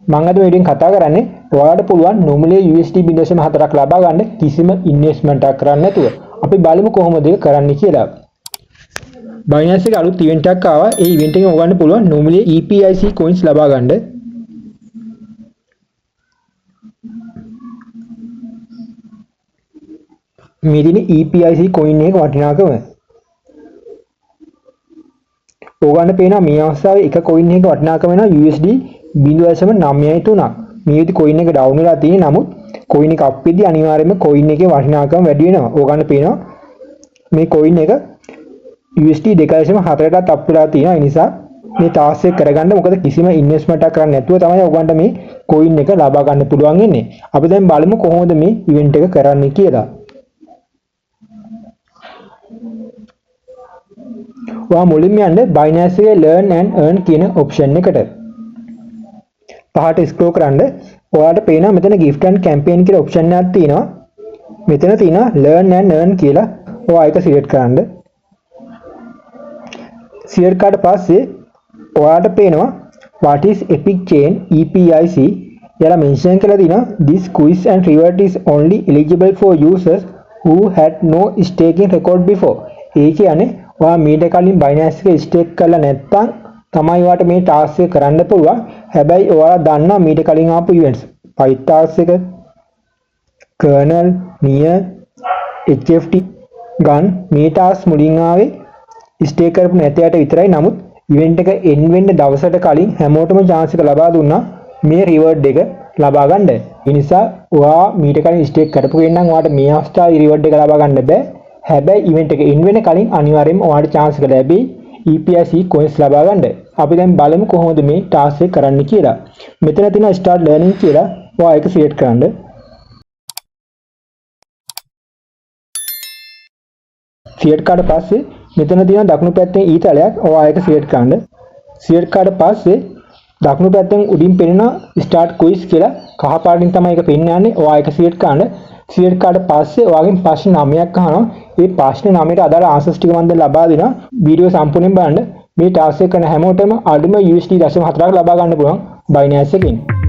මම අද වීඩියෝෙන් කතා කරන්නේ ඔයාලට පුළුවන් නොමිලේ USD 0.4ක් ලබා ගන්න කිසිම ඉන්වෙස්ට්මන්ට් එකක් කරන්න නැතුව. අපි බලමු කොහොමද ඒක කරන්න කියලා. Binance එකේ අලුත් ඉවෙන්ට් එකක් ආවා. ඒ ඉවෙන්ට් එකෙන් ඔයගන්න පුළුවන් නොමිලේ EPIC coins ලබා ගන්න. මේ දින EPIC coin එක වටිනාකම ඕගන්න පේනවා මේ අවස්ථාවේ එක coin එකක වටිනාකම වෙනවා USD 0.933ක්. මේ විදි coin එක down වෙලා තියෙන නමුත් coin එක up වෙද්දී අනිවාර්යයෙන්ම coin එකේ වටිනාකම වැඩි වෙනවා. ඕගන්න පේනවා මේ coin එක USD 2.4කටත් up වෙලා තියෙනවා. ඒ නිසා මේ ටාස්ක් එක කරගන්න මොකද කිසිම ඉන්වෙස්ට්මන්ට් එකක් කරන්න නැතුව තමයි ඕගන්ට මේ coin එක ලබා ගන්න පුළුවන් වෙන්නේ. අපි දැන් බලමු කොහොමද මේ event එක කරන්නේ කියලා. ඔයා මුලින්ම යන්න Binance එකේ learn and earn කියන option එකට. පහට scroll කරන්න ඔයාලට පේනවා මෙතන gift and campaign කියලා option එකක් තියෙනවා. මෙතන තියෙනවා learn and earn කියලා. ඔයා ඒක select කරන්න. select කරලා පස්සේ ඔයාලට පේනවා what is epic chain EPIC කියලා mention කරලා තියෙනවා. This quiz and reward is only eligible for users who had no staking record before. ඒ කියන්නේ ඔයා මීට කලින් Binance එකේ stake කරලා නැත්නම් තමයි ඔයාට මේ ටාස්ක් එක කරන්න පුළුවන්. හැබැයි ඔයාලා දන්නා මීට කලින් ආපු events PyTask එක, kernel, near, HFT, gun මේ ටාස්ක් මුලින් ආවේ stake කරපු නැතයට විතරයි. නමුත් event එක end වෙන්න දවසට කලින් හැමෝටම chance එක ලබා දුන්නා මේ reward එක ලබා ගන්න. ඒ නිසා ඔයා මීට කලින් stake කරපු කෙනෙක් නම් ඔයාට මේ අවස්ථාවේ reward එක ලබා ගන්න බෑ. හැබැයි event එක end වෙන කලින් අනිවාර්යයෙන්ම ඔයාලට chance එක ලැබෙයි EPIC coins ලබා ගන්න. අපි දැන් බලමු කොහොමද මේ task එක කරන්න කියලා. මෙතන තියෙන start learning කියලා ඔයා ඒක select කරන්න. select කරලා පස්සේ මෙතන තියෙන දකුණු පැත්තේ ඊතලයක් ඔයා ඒක select කරන්න. select කරලා පස්සේ දකුණු පැත්තෙන් උඩින් පෙනෙන start quiz කියලා කහ පාටින් තමයි ඒක පෙන්වන්නේ. ඔයා ඒක select කරන්න. select කරලා පස්සේ ඔයාගෙන් ප්‍රශ්න 9ක් අහනවා. මේ ප්‍රශ්න 9ට අදාළ answers ටික මම දැන් ලබා දෙනවා. වීඩියෝ සම්පූර්ණයෙන් බලන්න. මේ ටාස්ක් එක කරන හැමෝටම අඩුම USD 0.4ක් ලබා ගන්න පුළුවන් Binance එකෙන්.